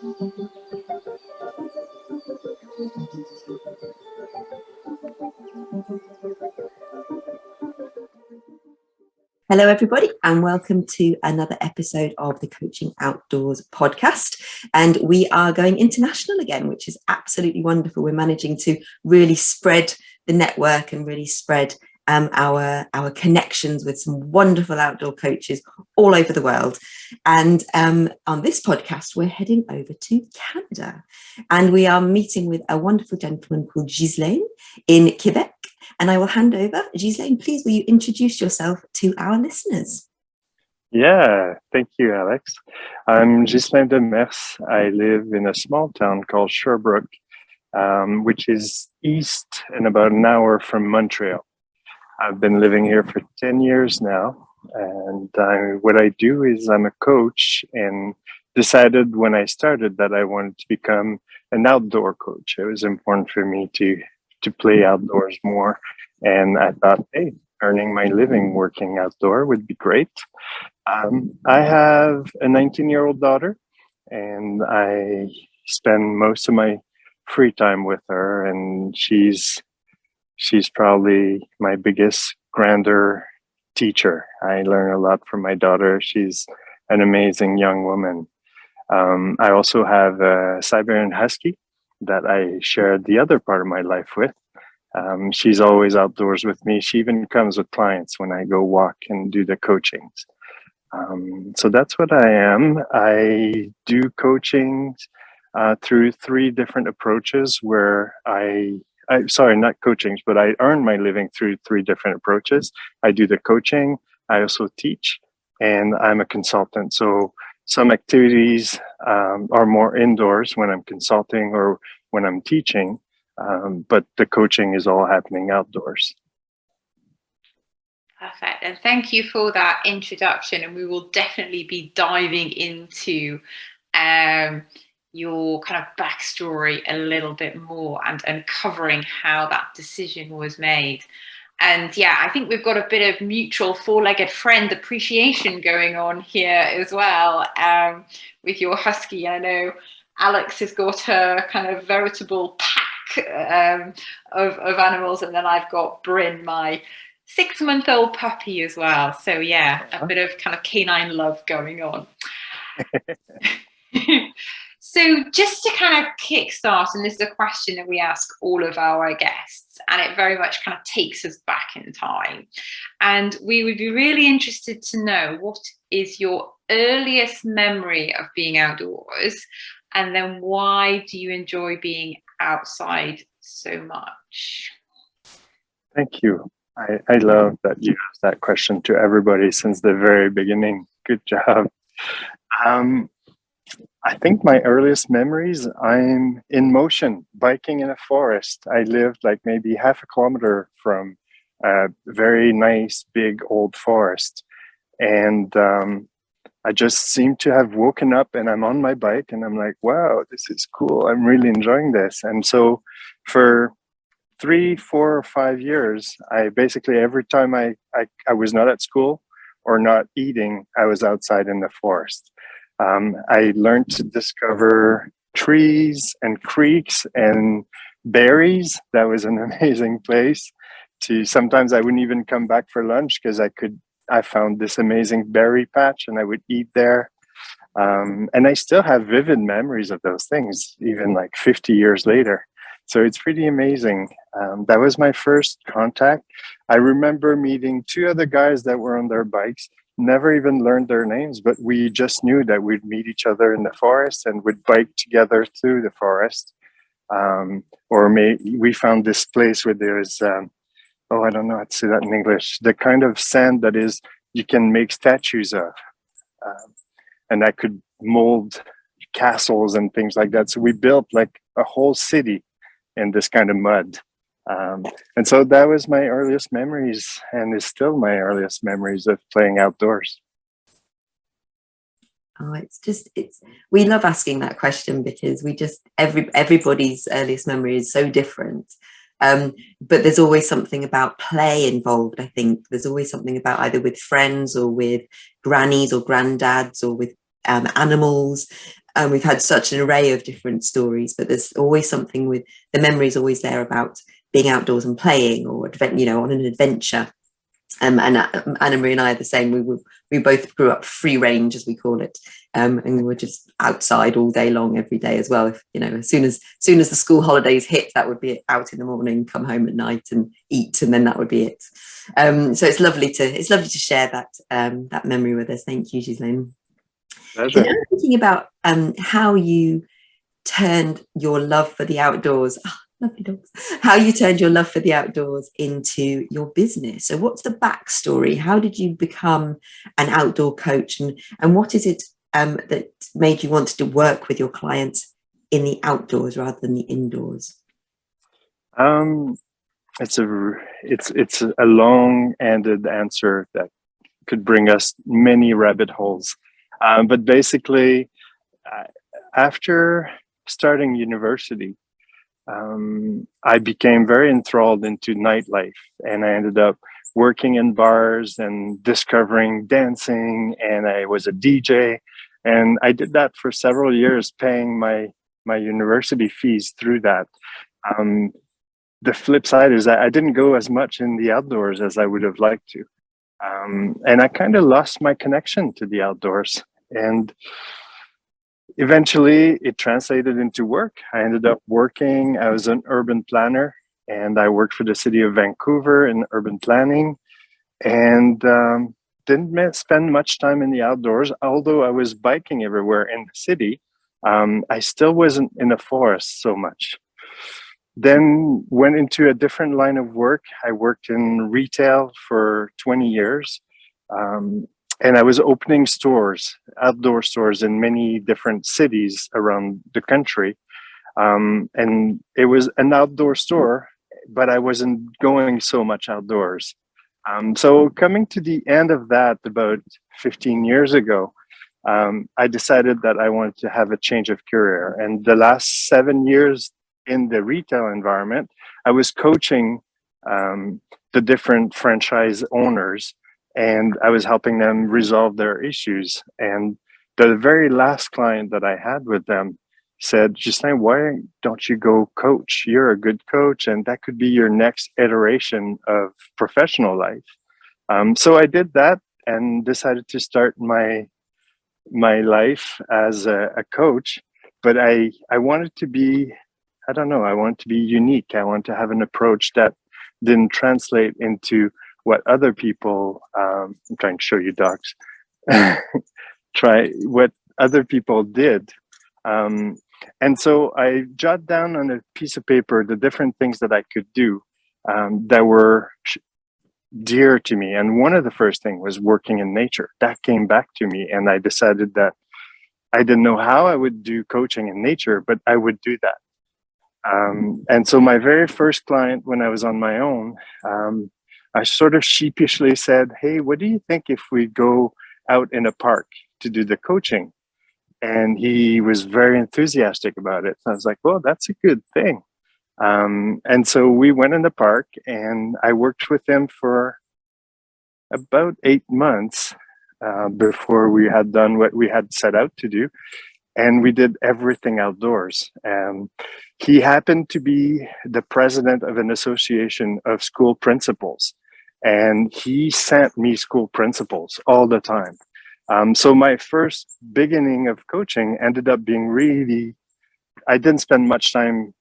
Hello, everybody, and welcome to another episode of the Coaching Outdoors podcast. And we are going international again, which is absolutely wonderful. We're managing to really spread the network and really spread our connections with some wonderful outdoor coaches all over the world. And on this podcast, we're heading over to Canada, and we are meeting with a wonderful gentleman called Ghislain in Quebec. And I will hand over. Ghislain, please, will you introduce yourself to our listeners? Yeah, thank you, Alex. I'm Ghislain Demers. I live in a small town called Sherbrook, which is east and about an hour from Montreal. I've been living here for 10 years now. And what I do is I'm a coach, and decided when I started that I wanted to become an outdoor coach. It was important for me to play outdoors more. And I thought, hey, earning my living working outdoor would be great. I have a 19-year-old daughter, and I spend most of my free time with her. And she's probably my biggest grander teacher. I learn a lot from my daughter. She's an amazing young woman. I also have a Siberian Husky that I shared the other part of my life with. She's always outdoors with me. She even comes with clients when I go walk and do the coachings. So that's what I am. I do coaching through three different approaches where sorry, not coachings, but I earn my living through three different approaches. I do the coaching, I also teach, and I'm a consultant. So some activities are more indoors when I'm consulting or when I'm teaching, but the coaching is all happening outdoors. Perfect. And thank you for that introduction. And we will definitely be diving into your kind of backstory a little bit more and covering how that decision was made. And yeah, I think we've got a bit of mutual four-legged friend appreciation going on here as well, with your husky. I know Alex has got her kind of veritable pack of animals, and then I've got Bryn, my 6-month-old puppy as well. So yeah, a bit of kind of canine love going on. So just to kind of kickstart, and this is a question that we ask all of our guests, and it very much kind of takes us back in time. And we would be really interested to know, what is your earliest memory of being outdoors? And then why do you enjoy being outside so much? Thank you. I love that you asked that question to everybody since the very beginning. Good job. I think my earliest memories, I'm in motion, biking in a forest. I lived like maybe half a kilometer from a very nice, big, old forest. And I just seem to have woken up and I'm on my bike and I'm like, wow, this is cool. I'm really enjoying this. And so for 3, 4, or 5 years, I basically, every time I was not at school or not eating, I was outside in the forest. I learned to discover trees and creeks and berries. That was an amazing place. Sometimes I wouldn't even come back for lunch because I found this amazing berry patch and I would eat there. And I still have vivid memories of those things, even like 50 years later. So it's pretty amazing. That was my first contact. I remember meeting 2 other guys that were on their bikes. Never even learned their names, but we just knew that we'd meet each other in the forest and would bike together through the forest. We found this place where there's, I don't know how to say that in English, the kind of sand that is, you can make statues of. And I could mold castles and things like that. So we built like a whole city in this kind of mud. And so that was my earliest memories, and is still my earliest memories of playing outdoors. Oh, we love asking that question because everybody's earliest memory is so different. But there's always something about play involved. I think there's always something about either with friends or with grannies or granddads or with animals. And we've had such an array of different stories, but there's always something with the memory is always there about being outdoors and playing, or on an adventure. And Anna Marie and I are the same. We both grew up free range, as we call it, and we were just outside all day long, every day as well. If, as soon as the school holidays hit, that would be it, out in the morning, come home at night and eat, and then that would be it. So it's lovely to share that memory with us. Thank you, Ghislain. Pleasure. So now thinking about how you turned your love for the outdoors. Lovely dogs. How you turned your love for the outdoors into your business. So what's the backstory? How did you become an outdoor coach, and what is it that made you want to work with your clients in the outdoors rather than the indoors? It's a long-ended answer that could bring us many rabbit holes. But basically, after starting university, I became very enthralled into nightlife, and I ended up working in bars and discovering dancing, and I was a DJ, and I did that for several years, paying my university fees through that. The flip side is that I didn't go as much in the outdoors as I would have liked to, and I kind of lost my connection to the outdoors. And eventually it translated into work. I ended up working, I was an urban planner, and I worked for the city of Vancouver in urban planning, and didn't spend much time in the outdoors. Although I was biking everywhere in the city, I still wasn't in the forest so much. Then went into a different line of work. I worked in retail for 20 years. And I was opening stores, outdoor stores in many different cities around the country. And it was an outdoor store, but I wasn't going so much outdoors. So coming to the end of that about 15 years ago, I decided that I wanted to have a change of career. And the last 7 years in the retail environment, I was coaching the different franchise owners, and I was helping them resolve their issues. And the very last client that I had with them said, Ghislain, why don't you go coach? You're a good coach, and that could be your next iteration of professional life. So I did that and decided to start my life as a coach. But I wanted to be, I wanted to be unique. I wanted to have an approach that didn't translate into what other people, I'm trying to show you dogs, what other people did. And so I jotted down on a piece of paper the different things that I could do that were dear to me. And one of the first things was working in nature. That came back to me, and I decided that I didn't know how I would do coaching in nature, but I would do that. And so my very first client, when I was on my own, I sort of sheepishly said, hey, what do you think if we go out in a park to do the coaching? And he was very enthusiastic about it. I was like, well, that's a good thing. And so we went in the park, and I worked with him for about 8 months before we had done what we had set out to do. And we did everything outdoors. He happened to be the president of an association of school principals, and he sent me school principals all the time. So my first beginning of coaching ended up being really, I didn't spend much time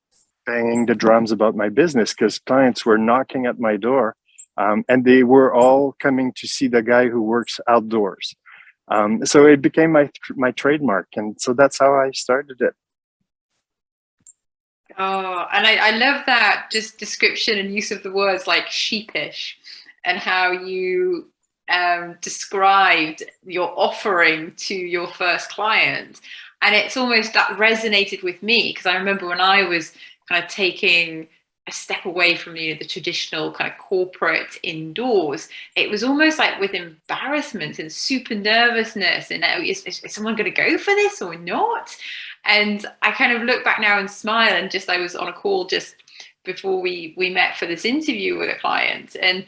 banging the drums about my business because clients were knocking at my door, and they were all coming to see the guy who works outdoors. So it became my trademark, and so that's how I started it. Oh, and I love that just description and use of the words like sheepish, and how you described your offering to your first client. And it's almost that resonated with me, because I remember when I was kind of taking a step away from the traditional kind of corporate indoors, it was almost like with embarrassment and super nervousness, and is someone going to go for this or not? And I kind of look back now and smile, and just I was on a call just before we met for this interview with a client, and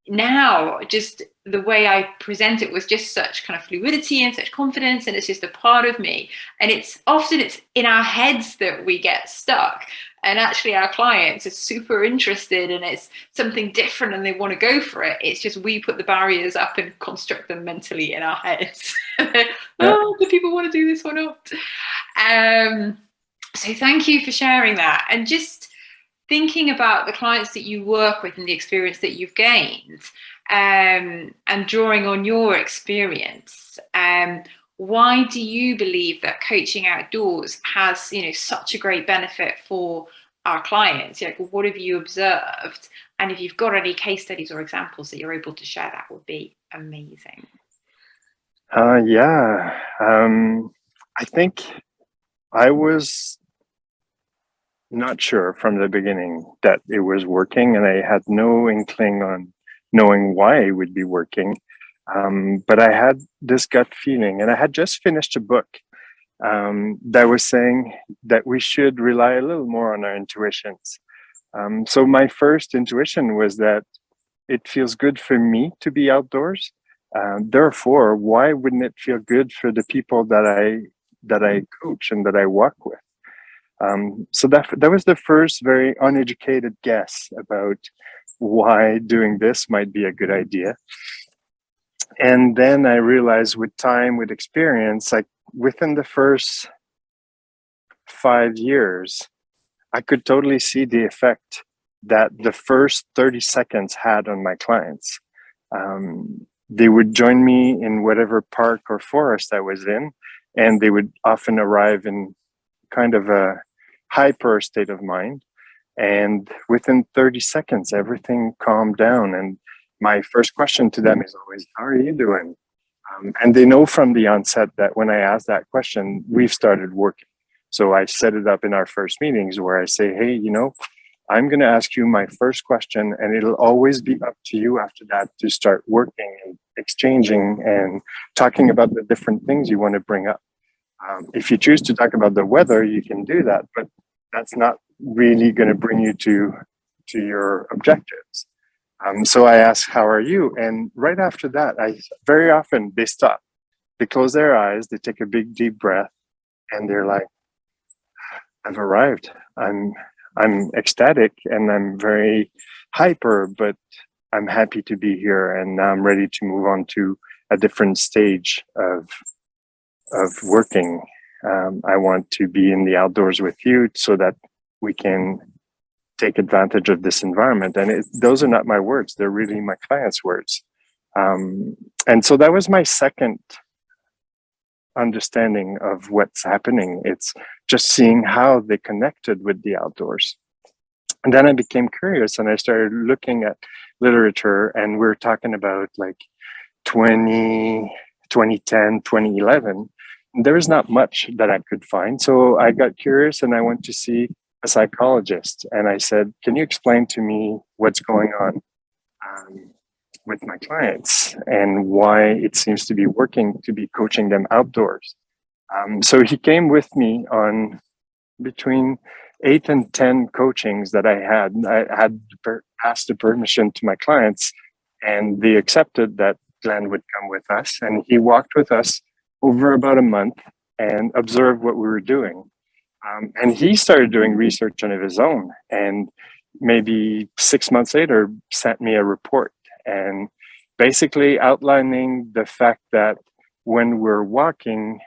now just the way I present it was just such kind of fluidity and such confidence, and it's just a part of me. And it's in our heads that we get stuck, and actually our clients are super interested and it's something different and they want to go for it. It's just we put the barriers up and construct them mentally in our heads. Oh, do people want to do this or not? So thank you for sharing that. And just thinking about the clients that you work with and the experience that you've gained, and drawing on your experience, why do you believe that coaching outdoors has, such a great benefit for our clients? What have you observed? And if you've got any case studies or examples that you're able to share, that would be amazing. I think I was not sure from the beginning that it was working, and I had no inkling on knowing why it would be working. But I had this gut feeling, and I had just finished a book that was saying that we should rely a little more on our intuitions. So my first intuition was that it feels good for me to be outdoors. Therefore, why wouldn't it feel good for the people that I coach and that I walk with? So that was the first very uneducated guess about why doing this might be a good idea. And then I realized with time, with experience, like within the first 5 years, I could totally see the effect that the first 30 seconds had on my clients. They would join me in whatever park or forest I was in, and they would often arrive in kind of a hyper state of mind. And within 30 seconds, everything calmed down. And my first question to them is always, how are you doing? And they know from the onset that when I ask that question, we've started working. So I set it up in our first meetings where I say, hey, I'm going to ask you my first question, and it'll always be up to you after that to start working and exchanging and talking about the different things you want to bring up. If you choose to talk about the weather, you can do that, but that's not really going to bring you to your objectives. So I ask, how are you? And right after that, very often they stop, they close their eyes, they take a big deep breath, and they're like, I've arrived. I'm ecstatic and I'm very hyper, but I'm happy to be here, and now I'm ready to move on to a different stage of working. I want to be in the outdoors with you so that we can take advantage of this environment. And those are not my words, they're really my clients' words. And so that was my second understanding of what's happening. It's just seeing how they connected with the outdoors. And then I became curious and I started looking at literature, and we're talking about like 2010, 2011. There was not much that I could find. So I got curious and I went to see a psychologist, and I said, can you explain to me what's going on with my clients and why it seems to be working to be coaching them outdoors? So he came with me on between 8 and 10 coachings that I had. I had asked the permission to my clients, and they accepted that Glenn would come with us, and he walked with us over about a month and observed what we were doing. And he started doing research on his own, and maybe 6 months later sent me a report and basically outlining the fact that when we're walking,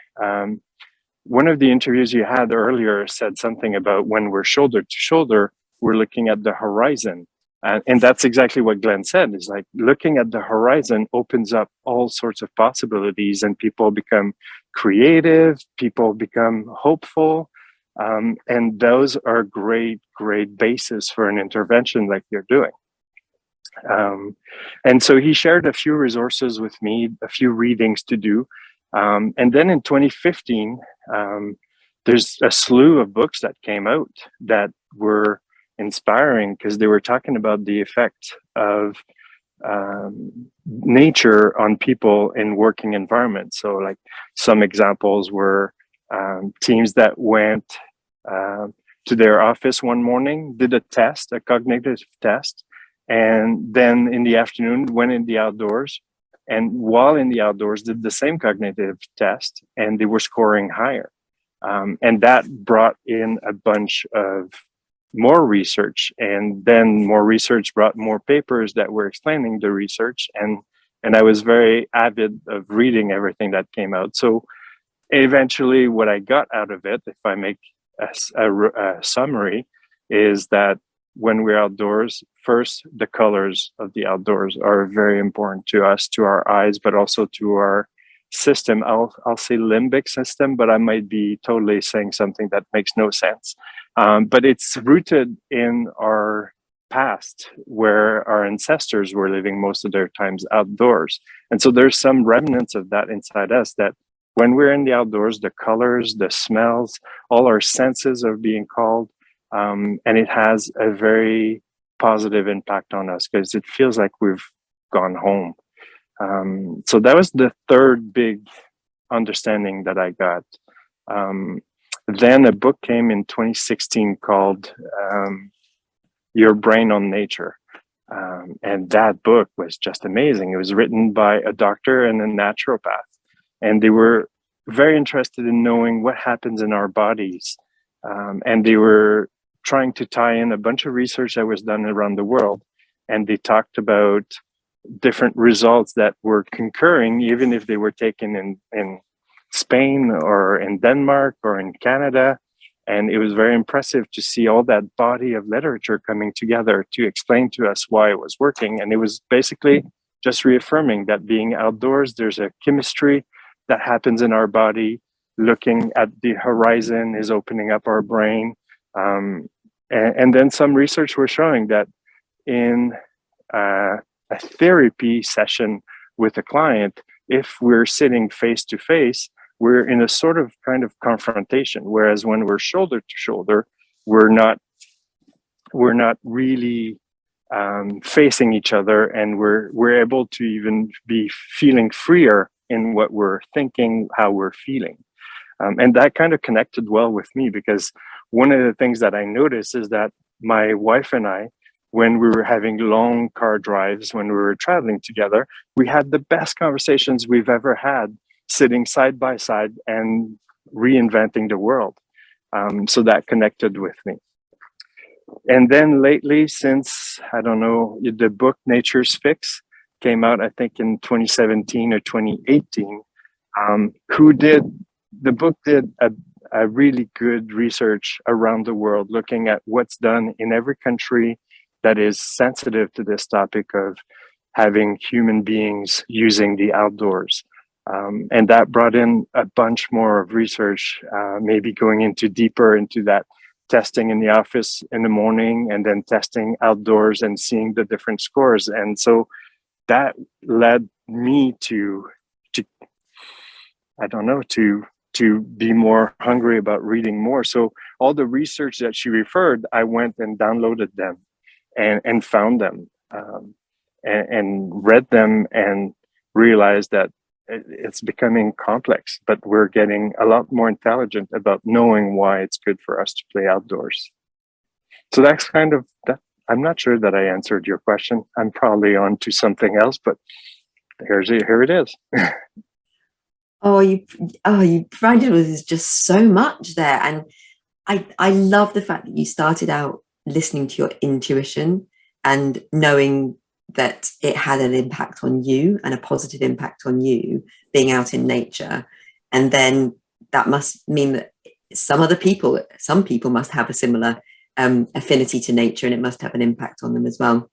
one of the interviews you had earlier said something about when we're shoulder to shoulder, we're looking at the horizon. And that's exactly what Glenn said, is like looking at the horizon opens up all sorts of possibilities, and people become creative, people become hopeful. And those are great basis for an intervention like you're doing. And so he shared a few resources with me, a few readings to do. And then in 2015, there's a slew of books that came out that were inspiring because they were talking about the effect of nature on people in working environments. So like some examples were teams that went to their office one morning, did a test, a cognitive test, and then in the afternoon went in the outdoors, and while in the outdoors did the same cognitive test, and they were scoring higher. And that brought in a bunch of more research, and then more research brought more papers that were explaining the research, and I was very avid of reading everything that came out. So eventually what I got out of it, if I make a summary, is that when we're outdoors, first, the colors of the outdoors are very important to us, to our eyes, but also to our system. I'll say limbic system, but I might be totally saying something that makes no sense. But it's rooted in our past, where our ancestors were living most of their times outdoors. And so there's some remnants of that inside us, that when we're in the outdoors, the colors, the smells, all our senses are being called. And it has a very positive impact on us, because it feels like we've gone home. So that was the third big understanding that I got. Then a book came in 2016 called Your Brain on Nature. And that book was just amazing. It was written by a doctor and a naturopath. And they were very interested in knowing what happens in our bodies. And they were trying to tie in a bunch of research that was done around the world. And they talked about different results that were concurring, even if they were taken in Spain or in Denmark or in Canada. And it was very impressive to see all that body of literature coming together to explain to us why it was working. And it was basically just reaffirming that being outdoors, there's a chemistry that happens in our body. Looking at the horizon is opening up our brain. And then some research were showing that in a therapy session with a client, if we're sitting face to face, we're in a sort of kind of confrontation. Whereas when we're shoulder to shoulder, we're not really facing each other, and we're able to even be feeling freer in what we're thinking, how we're feeling. And that kind of connected well with me, because one of the things that I noticed is that my wife and I, when we were having long car drives, when we were traveling together, we had the best conversations we've ever had, sitting side by side and reinventing the world. So that connected with me. And then lately, since, I don't know, the book Nature's Fix came out, I think in 2017 or 2018, the book did a really good research around the world, looking at what's done in every country that is sensitive to this topic of having human beings using the outdoors. And that brought in a bunch more of research, maybe going deeper into that testing in the office in the morning and then testing outdoors and seeing the different scores. And so that led me to be more hungry about reading more. So all the research that she referred, I went and downloaded them and found them and read them, and realized that it's becoming complex, but we're getting a lot more intelligent about knowing why it's good for us to play outdoors. So that's kind of that. I'm not sure that I answered your question. I'm probably on to something else, but here it is. You provided with just so much there. And I love the fact that you started out listening to your intuition and knowing that it had an impact on you, and a positive impact on you, being out in nature. And then that must mean that some people must have a similar affinity to nature, and it must have an impact on them as well.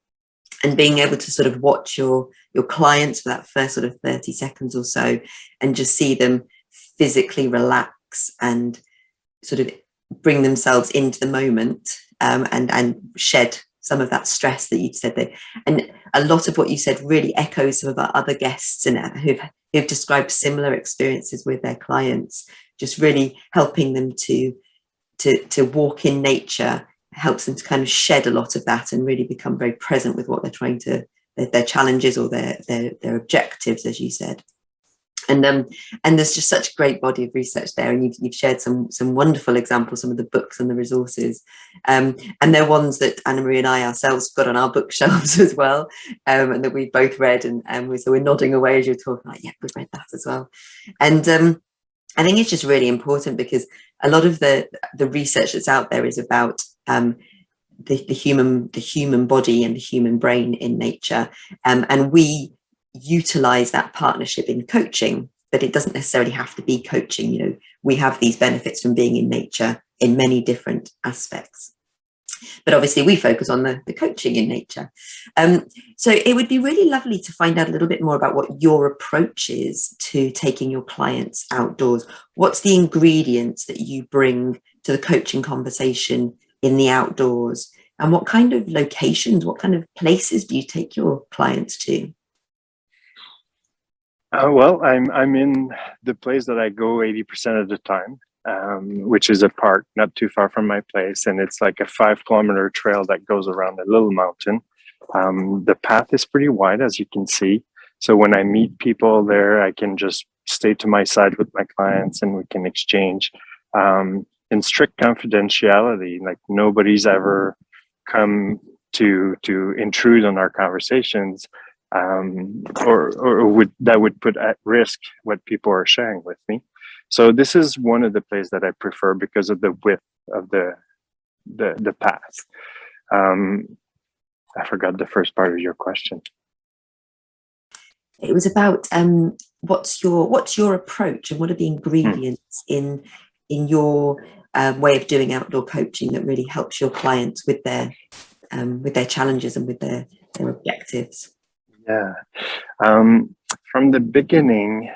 And being able to sort of watch your clients for that first sort of 30 seconds or so, and just see them physically relax and sort of bring themselves into the moment, and shed some of that stress that you've said there. And a lot of what you said really echoes some of our other guests who've described similar experiences with their clients. Just really helping them to walk in nature helps them to kind of shed a lot of that and really become very present with what they're trying to, their challenges or their objectives, as you said. And there's just such a great body of research there, and you've shared some wonderful examples, some of the books and the resources, and they're ones that Anna Marie and I ourselves got on our bookshelves as well, and that we've both read, and so we're nodding away as you're talking, like, yeah, we've read that as well. And I think it's just really important, because a lot of the research that's out there is about the human body and the human brain in nature, and we utilize that partnership in coaching, but it doesn't necessarily have to be coaching. You know, we have these benefits from being in nature in many different aspects, but obviously we focus on the coaching in nature. So it would be really lovely to find out a little bit more about what your approach is to taking your clients outdoors. What's the ingredients that you bring to the coaching conversation in the outdoors, and what kind of locations, what kind of places do you take your clients to? Well, I'm in the place that I go 80% of the time, which is a park not too far from my place, and it's like a 5-kilometer trail that goes around a little mountain. The path is pretty wide, as you can see. So when I meet people there, I can just stay to my side with my clients, and we can exchange in strict confidentiality. Like, nobody's ever come to intrude on our conversations. Or that would put at risk what people are sharing with me. So this is one of the places that I prefer because of the width of the path. I forgot the first part of your question. It was about what's your approach, and what are the ingredients in your way of doing outdoor coaching that really helps your clients with their challenges and with their objectives. Yeah. From the beginning,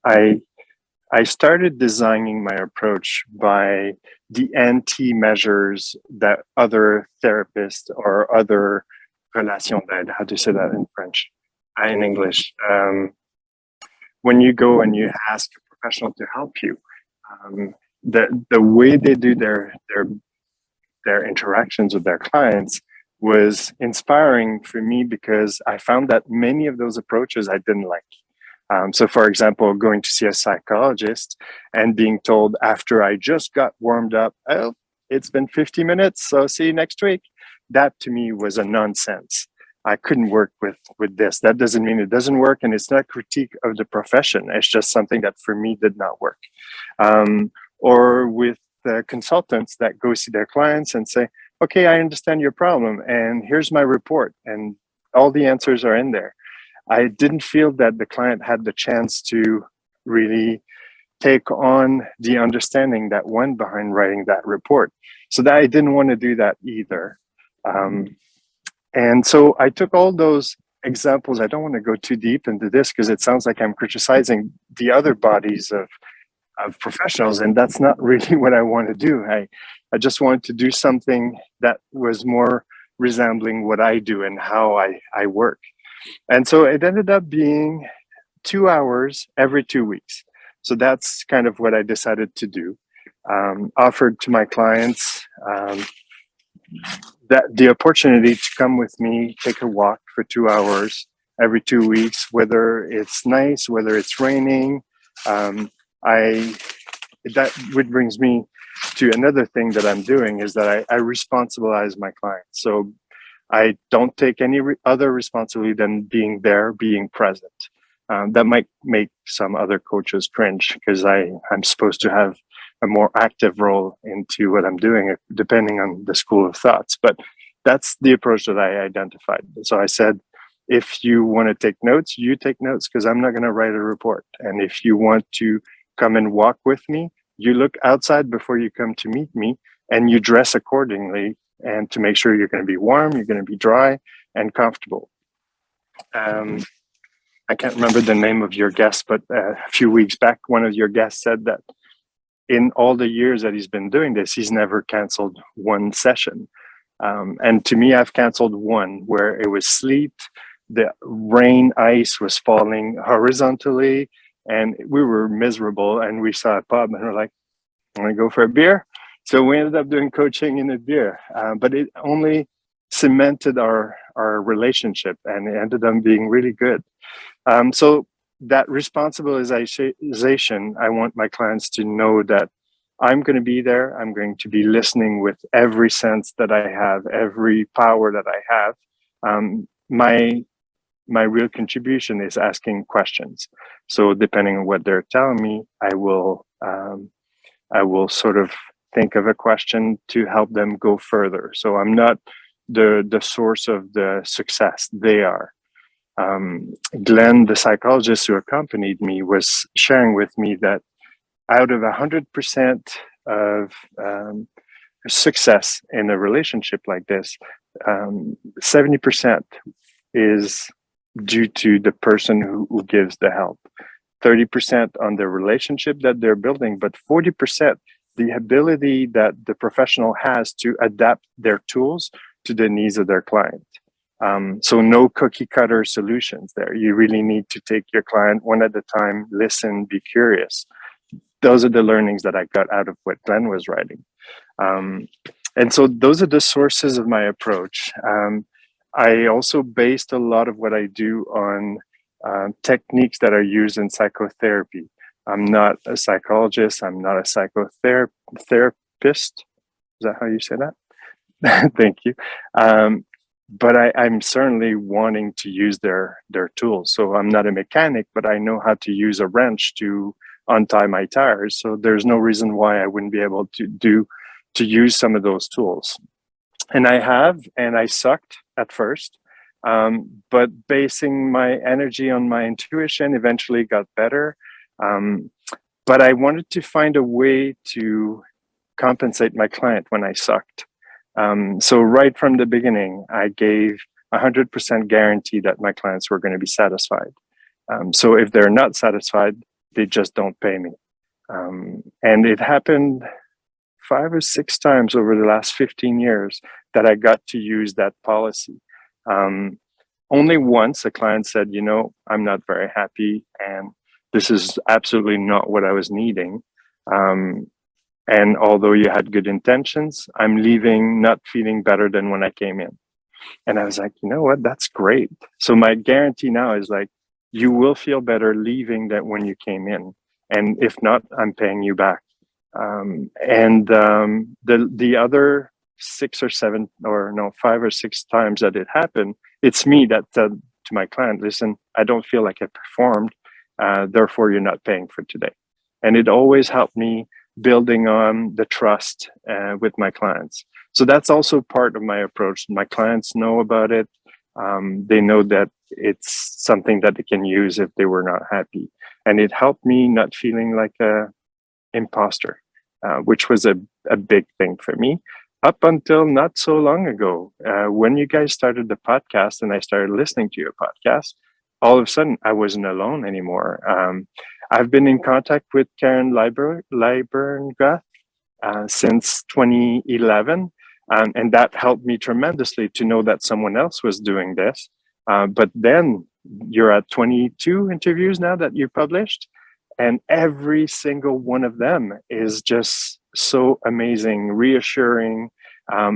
I started designing my approach by the anti-measures that other therapists or other relation d'aide, how do you say that in French? In English. When you go and you ask a professional to help you, the way they do their interactions with their clients was inspiring for me, because I found that many of those approaches I didn't like. So for example, going to see a psychologist and being told after I just got warmed up, oh, it's been 50 minutes, so see you next week. That to me was a nonsense. I couldn't work with this. That doesn't mean it doesn't work, and it's not a critique of the profession. It's just something that for me did not work. Or with consultants that go see their clients and say, okay, I understand your problem, and here's my report, and all the answers are in there. I didn't feel that the client had the chance to really take on the understanding that went behind writing that report. So that I didn't want to do that either. And so I took all those examples. I don't want to go too deep into this because it sounds like I'm criticizing the other bodies of professionals, and that's not really what I want to do. I just wanted to do something that was more resembling what I do and how I work. And so it ended up being 2 hours every 2 weeks. So that's kind of what I decided to do. Offered to my clients that the opportunity to come with me, take a walk for 2 hours every 2 weeks, whether it's nice, whether it's raining. That would brings me to another thing that I'm doing, is that I responsibilize my clients. So I don't take any other responsibility than being there, being present. That might make some other coaches cringe, because I'm supposed to have a more active role into what I'm doing, depending on the school of thoughts. But that's the approach that I identified. So I said, if you want to take notes, you take notes, because I'm not going to write a report. And if you want to come and walk with me, you look outside before you come to meet me, and you dress accordingly, and to make sure you're going to be warm, you're going to be dry and comfortable. I can't remember the name of your guest, but a few weeks back, one of your guests said that in all the years that he's been doing this, he's never canceled one session. And to me, I've canceled one where it was sleet, the rain, ice was falling horizontally, and we were miserable, and we saw a pub and we're like, want to go for a beer? So we ended up doing coaching in a beer, but it only cemented our relationship, and it ended up being really good. So that responsibilization, I want my clients to know that I'm going to be there. I'm going to be listening with every sense that I have, every power that I have. My real contribution is asking questions. So depending on what they're telling me, I will sort of think of a question to help them go further. So I'm not the source of the success. They are. Glenn, the psychologist who accompanied me, was sharing with me that out of 100% of success in a relationship like this, 70% is due to the person who gives the help, 30% on the relationship that they're building, but 40% the ability that the professional has to adapt their tools to the needs of their client. So no cookie cutter solutions there. You really need to take your client one at a time, listen, be curious. Those are the learnings that I got out of what Glenn was writing. And so those are the sources of my approach. I also based a lot of what I do on techniques that are used in psychotherapy. I'm not a psychologist. I'm not a psychotherapist. Is that how you say that? Thank you. But I'm certainly wanting to use their tools. So I'm not a mechanic, but I know how to use a wrench to untie my tires. So there's no reason why I wouldn't be able to use some of those tools. And I sucked at first, but basing my energy on my intuition eventually got better. But I wanted to find a way to compensate my client when I sucked. So right from the beginning, I gave 100% guarantee that my clients were going to be satisfied. So if they're not satisfied, they just don't pay me. And it happened 5 or 6 times over the last 15 years that I got to use that policy. Only once a client said, I'm not very happy and this is absolutely not what I was needing. And although you had good intentions, I'm leaving not feeling better than when I came in. And I was like, you know what? That's great. So my guarantee now is like, you will feel better leaving than when you came in. And if not, I'm paying you back. The other 5 or 6 times that it happened, it's me that said to my client, listen, I don't feel like I performed. Therefore, you're not paying for today. And it always helped me building on the trust with my clients. So that's also part of my approach. My clients know about it. They know that it's something that they can use if they were not happy. And it helped me not feeling like a imposter, which was a big thing for me up until not so long ago. When you guys started the podcast and I started listening to your podcast, all of a sudden I wasn't alone anymore. I've been in contact with Karen Leibergrath since 2011, and that helped me tremendously to know that someone else was doing this. But then you're at 22 interviews now that you published, and every single one of them is just so amazing, reassuring.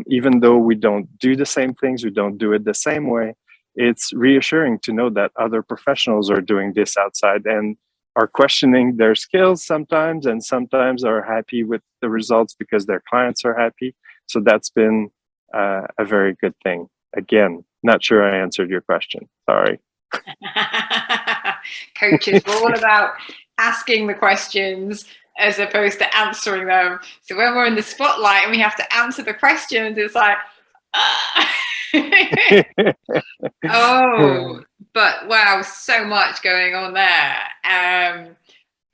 Even though we don't do the same things, we don't do it the same way, it's reassuring to know that other professionals are doing this outside and are questioning their skills sometimes, and sometimes are happy with the results because their clients are happy. So that's been a very good thing. Again, not sure I answered your question. Sorry. Coaches, we're all about asking the questions as opposed to answering them. So when we're in the spotlight and we have to answer the questions, it's like, oh, but wow, so much going on there. And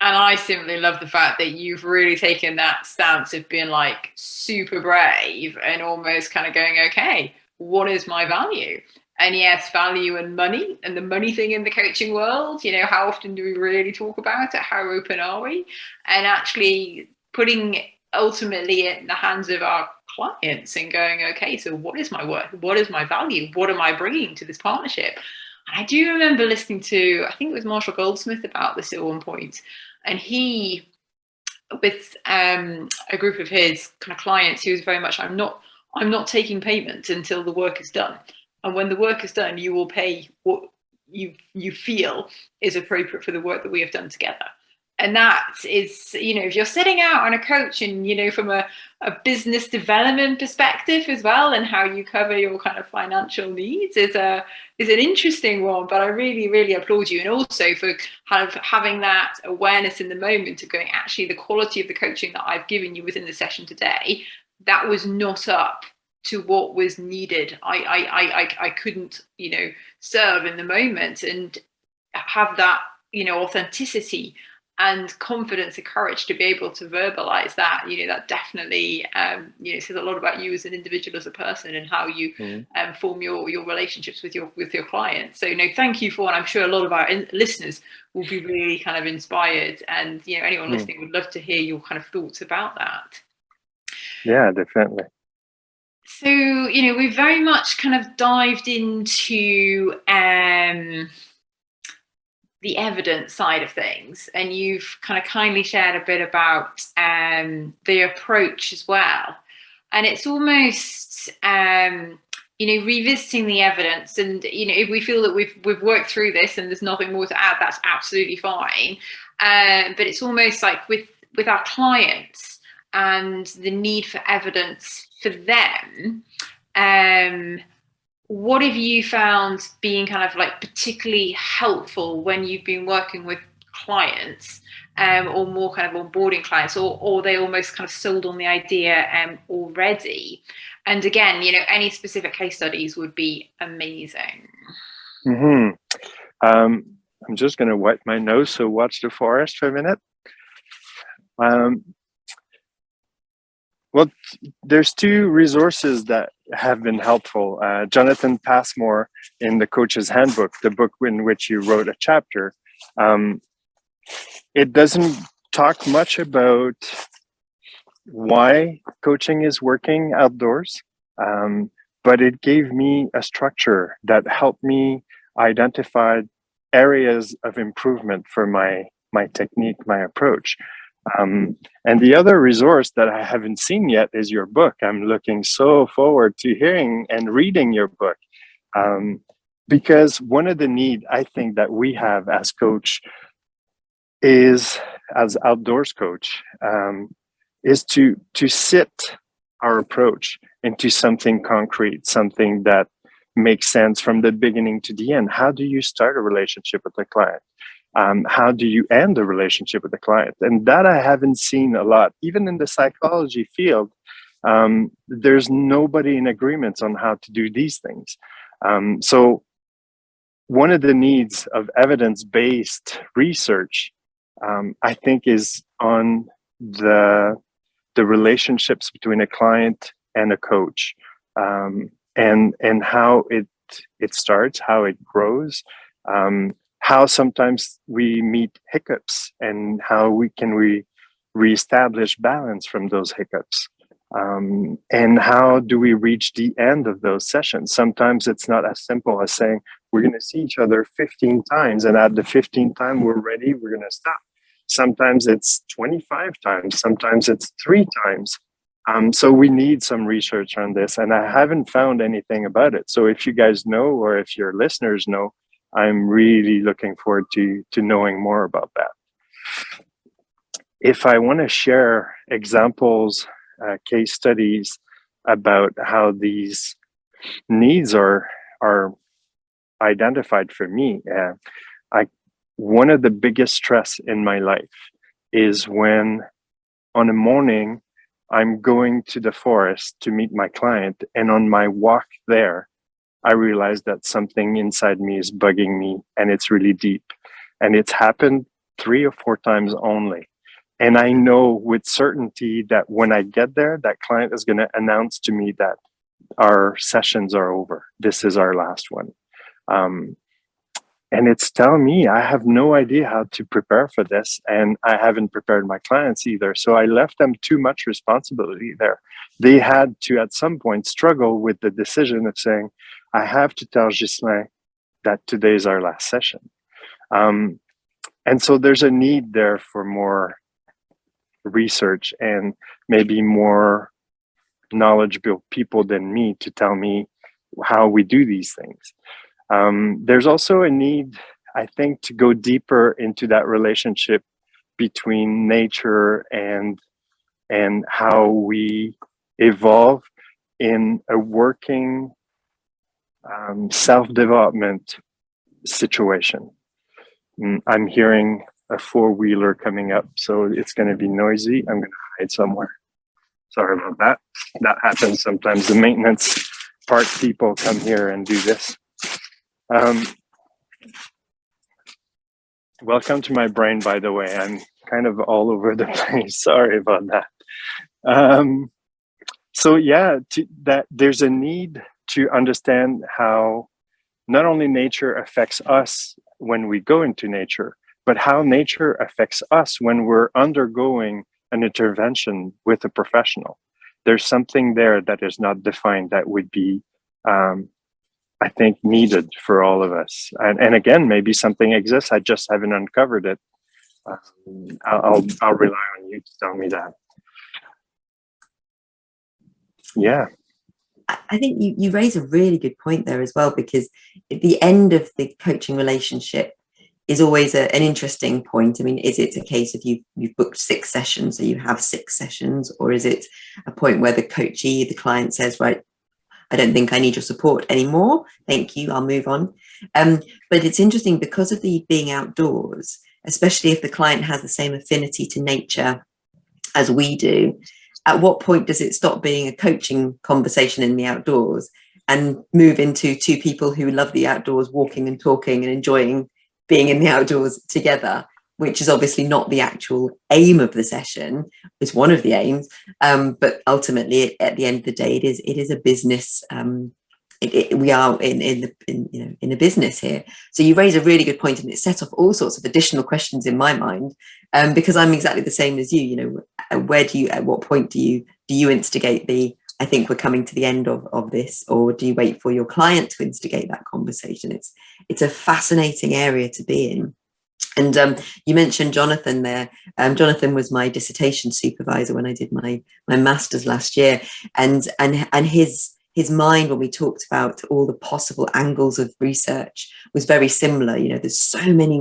I simply love the fact that you've really taken that stance of being like super brave and almost kind of going, okay, what is my value? And yes, value and money, and the money thing in the coaching world, how often do we really talk about it? How open are we? And actually putting ultimately in the hands of our clients and going, okay, so what is my worth? What is my value? What am I bringing to this partnership? And I do remember listening to, I think it was Marshall Goldsmith about this at one point, and he, with a group of his kind of clients, he was very much, I'm not taking payment until the work is done. And when the work is done, you will pay what you feel is appropriate for the work that we have done together. And that is, if you're setting out on a coach and, from a business development perspective as well, and how you cover your kind of financial needs is an interesting one. But I really, really applaud you. And also for kind of having that awareness in the moment of going, actually, the quality of the coaching that I've given you within the session today, that was not up to what was needed. I couldn't, serve in the moment and have that, authenticity and confidence and courage to be able to verbalize that. That definitely says a lot about you as an individual, as a person, and how you form your relationships with your clients. So thank you for, and I'm sure a lot of our listeners will be really kind of inspired, and anyone listening would love to hear your kind of thoughts about that. Yeah, definitely. So we've very much kind of dived into the evidence side of things, and you've kind of kindly shared a bit about the approach as well. And it's almost revisiting the evidence, and if we feel that we've worked through this and there's nothing more to add, that's absolutely fine. But it's almost like with our clients and the need for evidence for them, what have you found being kind of like particularly helpful when you've been working with clients, or more kind of onboarding clients, or they almost kind of sold on the idea already? And again, any specific case studies would be amazing. I'm just going to wipe my nose, so watch the forest for a minute. Well, there's two resources that have been helpful. Jonathan Passmore, in the Coach's Handbook, the book in which you wrote a chapter, it doesn't talk much about why coaching is working outdoors, but it gave me a structure that helped me identify areas of improvement for my technique, my approach. And the other resource that I haven't seen yet is your book. I'm looking so forward to hearing and reading your book, because one of the need I think that we have as coach is, as outdoors coach, is to sit our approach into something concrete, something that makes sense from the beginning to the end. How do you start a relationship with a client? How do you end a relationship with a client? And that I haven't seen a lot. Even in the psychology field, there's nobody in agreement on how to do these things. So one of the needs of evidence-based research, I think, is on the relationships between a client and a coach, and how it starts, how it grows, how sometimes we meet hiccups, and how we reestablish balance from those hiccups, and how do we reach the end of those sessions. Sometimes it's not as simple as saying we're going to see each other 15 times, and at the 15th time we're ready, we're going to stop. Sometimes it's 25 times, sometimes it's 3 times. So we need some research on this, and I haven't found anything about it. So if you guys know, or if your listeners know, I'm really looking forward to knowing more about that. If I want to share examples, case studies about how these needs are identified for me, one of the biggest stress in my life is when on a morning I'm going to the forest to meet my client, and on my walk there, I realize that something inside me is bugging me, and it's really deep. And it's happened 3 or 4 times only. And I know with certainty that when I get there, that client is going to announce to me that our sessions are over. This is our last one. And it's telling me I have no idea how to prepare for this, and I haven't prepared my clients either. So I left them too much responsibility there. They had to, at some point, struggle with the decision of saying, I have to tell Ghislain that today is our last session. And so there's a need there for more research and maybe more knowledgeable people than me to tell me how we do these things. There's also a need, I think, to go deeper into that relationship between nature and how we evolve in a working self-development situation. I'm hearing a four-wheeler coming up, so it's going to be noisy. I'm going to hide somewhere. Sorry about that. That happens sometimes. The maintenance park people come here and do this. Welcome to my brain, by the way. I'm kind of all over the place. Sorry about that. So yeah, that there's a need to understand how not only nature affects us when we go into nature, but how nature affects us when we're undergoing an intervention with a professional. There's something there that is not defined that would be, I think, needed for all of us. And again, maybe something exists, I just haven't uncovered it. I'll rely on you to tell me that. Yeah. I think you raise a really good point there as well, because at the end of the coaching relationship is always an interesting point. I mean, is it a case of you've booked 6 sessions, so you have 6 sessions, or is it a point where the coachee, the client says, right, I don't think I need your support anymore. Thank you, I'll move on. But it's interesting because of the being outdoors, especially if the client has the same affinity to nature as we do. At what point does it stop being a coaching conversation in the outdoors and move into 2 people who love the outdoors, walking and talking and enjoying being in the outdoors together, which is obviously not the actual aim of the session. It's one of the aims, but ultimately, at the end of the day, it is a business. We are in a business here. So you raise a really good point, and it set off all sorts of additional questions in my mind, because I'm exactly the same as you. You know, at what point do you instigate I think we're coming to the end of this, or do you wait for your client to instigate that conversation? It's a fascinating area to be in. And you mentioned Jonathan there. Jonathan was my dissertation supervisor when I did my master's last year, and his mind, when we talked about all the possible angles of research, was very similar. You know, there's so many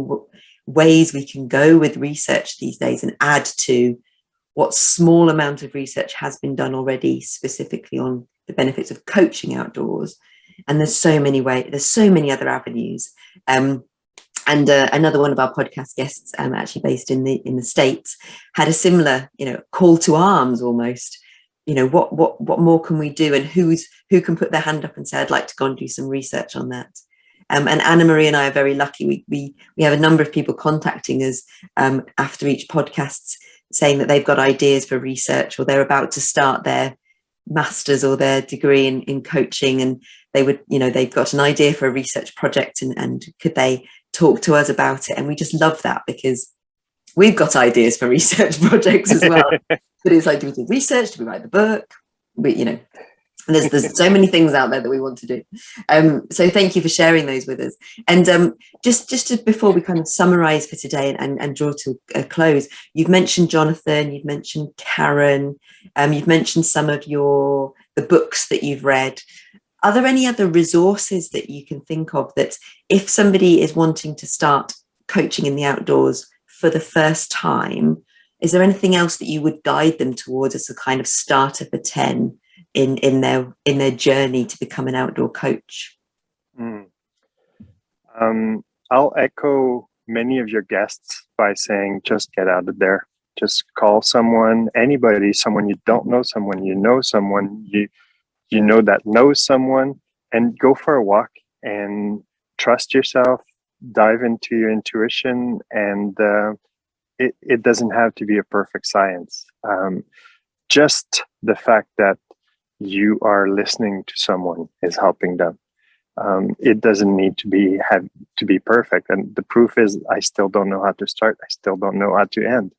ways we can go with research these days and add to what small amount of research has been done already, specifically on the benefits of coaching outdoors. And there's so many other avenues. And another one of our podcast guests, actually based in the States, had a similar, call to arms almost. What more can we do, and who can put their hand up and say, I'd like to go and do some research on that. And Anna Marie and I are very lucky. We have a number of people contacting us after each podcast, saying that they've got ideas for research, or they're about to start their master's or their degree in coaching, and they've got an idea for a research project, and could they talk to us about it? And we just love that, because we've got ideas for research projects as well. But it's like, do we do research? Do we write the book? There's so many things out there that we want to do. So thank you for sharing those with us. And just before we kind of summarize for today and draw to a close, you've mentioned Jonathan, you've mentioned Karen, you've mentioned some of the books that you've read. Are there any other resources that you can think of that, if somebody is wanting to start coaching in the outdoors for the first time, is there anything else that you would guide them towards as a kind of starter for 10 in their journey to become an outdoor coach? I'll echo many of your guests by saying, just get out of there. Just call someone, anybody, someone you don't know, someone you know, someone you know that knows someone, and go for a walk and trust yourself, dive into your intuition, and it doesn't have to be a perfect science. Just the fact that you are listening to someone is helping them. It doesn't need to be perfect, and the proof is I still don't know how to start. I still don't know how to end.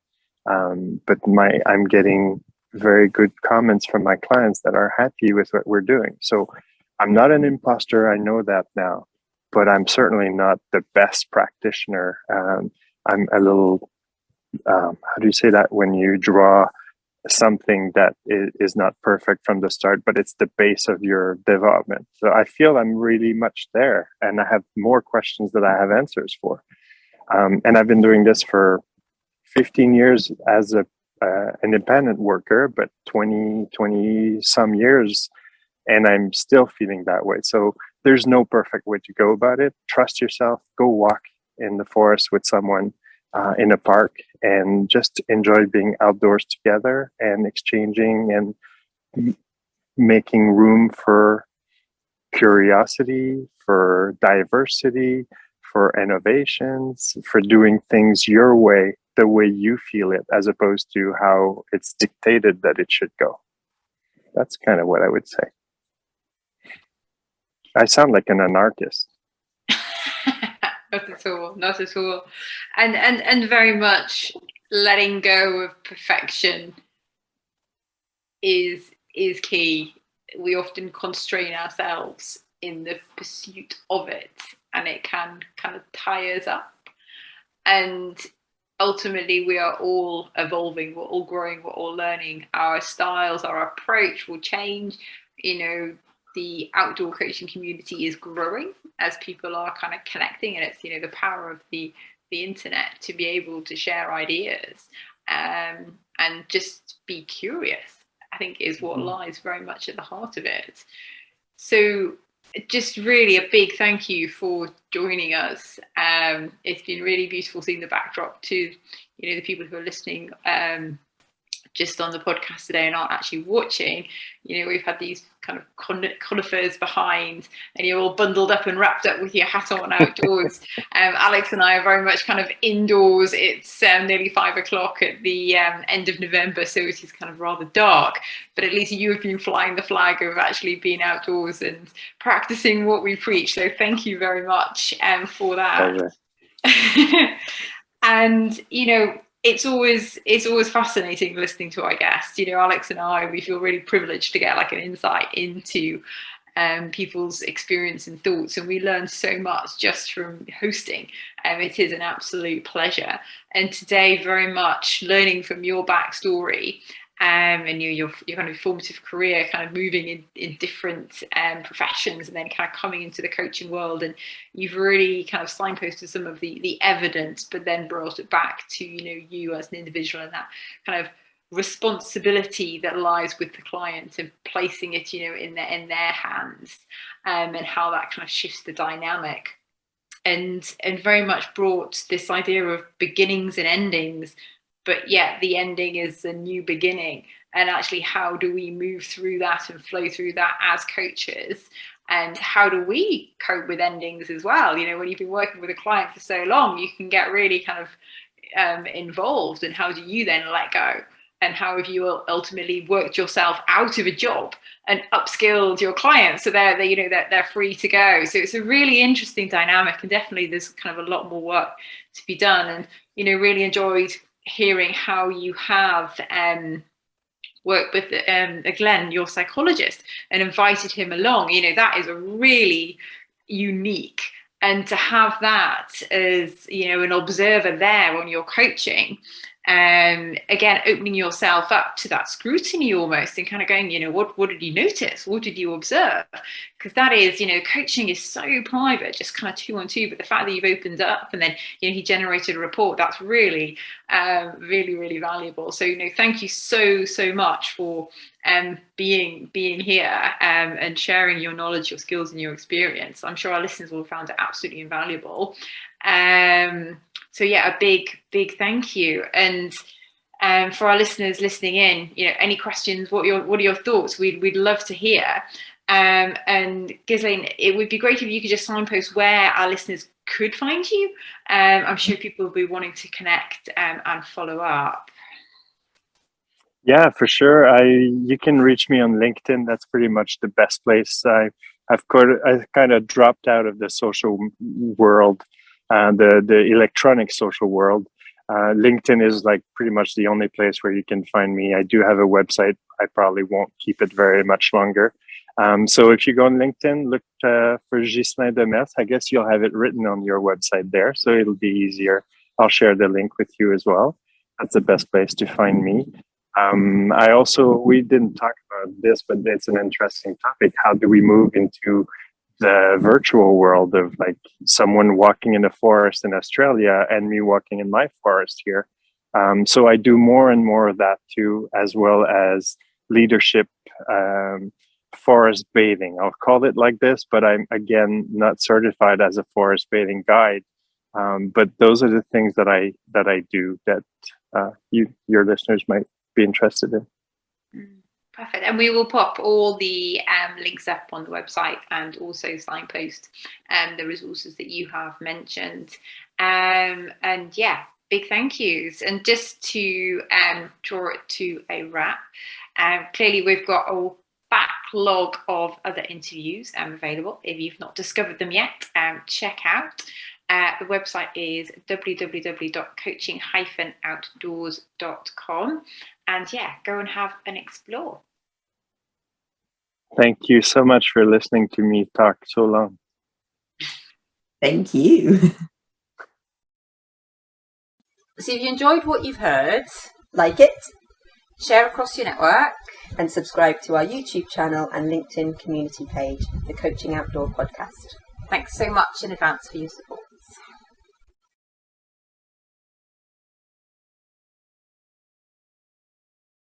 But I'm getting very good comments from my clients that are happy with what we're doing. So I'm not an imposter. I know that now, but I'm certainly not the best practitioner. I'm a little, how do you say that when you draw something that is not perfect from the start, but it's the base of your development. So I feel I'm really much there, and I have more questions that I have answers for. And I've been doing this for 15 years as a independent worker, but 20 some years, and I'm still feeling that way. So there's no perfect way to go about it. Trust yourself, go walk in the forest with someone in a park, and just enjoy being outdoors together and exchanging and making room for curiosity, for diversity, for innovations, for doing things your way, the way you feel it, as opposed to how it's dictated that it should go. That's kind of what I would say. I sound like an anarchist. Not at all, not at all. And very much letting go of perfection is key. We often constrain ourselves in the pursuit of it, and it can kind of tie us up. And ultimately, we are all evolving, we're all growing, we're all learning. Our styles, our approach will change. You know, the outdoor coaching community is growing as people are kind of connecting, and it's, you know, the power of the internet to be able to share ideas and just be curious, I think, is what lies very much at the heart of it. So just really a big thank you for joining us. It's been really beautiful seeing the backdrop to, you know, the people who are listening just on the podcast today and aren't actually watching. You know, we've had these kind of conifers behind, and you're all bundled up and wrapped up with your hat on outdoors. Alex and I are very much kind of indoors. It's nearly 5 o'clock at the end of November, so it is kind of rather dark, but at least you have been flying the flag of actually being outdoors and practicing what we preach. So thank you very much for that. And, you know, it's always fascinating listening to our guests. You know, Alex and I, we feel really privileged to get like an insight into people's experience and thoughts, and we learn so much just from hosting. It is an absolute pleasure. And today, very much learning from your backstory and your kind of formative career, kind of moving in different professions, and then kind of coming into the coaching world. And you've really kind of signposted some of the evidence, but then brought it back to, you know, you as an individual and that kind of responsibility that lies with the client and placing it, you know, in their hands, and how that kind of shifts the dynamic. And very much brought this idea of beginnings and endings, but yet the ending is a new beginning. And actually, how do we move through that and flow through that as coaches? And how do we cope with endings as well? You know, when you've been working with a client for so long, you can get really kind of involved. And how do you then let go? And how have you ultimately worked yourself out of a job and upskilled your clients so they're free to go? So it's a really interesting dynamic, and definitely there's kind of a lot more work to be done. And, you know, really enjoyed hearing how you have worked with Ghislain, your psychologist, and invited him along. You know, that is a really unique, and to have that as, you know, an observer there on your coaching, again, opening yourself up to that scrutiny almost, and kind of going, you know, what did you notice? What did you observe? Because that is, you know, coaching is so private, just kind of 2-on-2, but the fact that you've opened up and then, you know, he generated a report, that's really, really, really valuable. So, you know, thank you so much for being here and sharing your knowledge, your skills and your experience. I'm sure our listeners will have found it absolutely invaluable. So yeah, a big thank you. And for our listeners listening in, you know, any questions, what are your thoughts? We'd love to hear. And Ghislain, it would be great if you could just signpost where our listeners could find you. I'm sure people will be wanting to connect and follow up. Yeah, for sure. You can reach me on LinkedIn. That's pretty much the best place. I kind of dropped out of the social world, the electronic social world. LinkedIn is like pretty much the only place where you can find me. I do have a website. I probably won't keep it very much longer. So if you go on LinkedIn, look for Ghislain Demers. I guess you'll have it written on your website there, so it'll be easier. I'll share the link with you as well. That's the best place to find me. We didn't talk about this, but it's an interesting topic. How do we move into the virtual world of like someone walking in a forest in Australia and me walking in my forest here? So I do more and more of that too, as well as leadership, forest bathing. I'll call it like this, but I'm again not certified as a forest bathing guide. But those are the things that I do that your listeners might be interested in. Perfect. And we will pop all the links up on the website and also signpost the resources that you have mentioned. And yeah, big thank yous. And just to draw it to a wrap, clearly we've got a backlog of other interviews available. If you've not discovered them yet, check out. The website is www.coachingoutdoors.com, and yeah, go and have an explore. Thank you so much for listening to me talk so long. Thank you. So if you enjoyed what you've heard, Like it, share across your network. and subscribe to our YouTube channel and LinkedIn community page, the Coaching Outdoor Podcast. Thanks so much in advance for your support.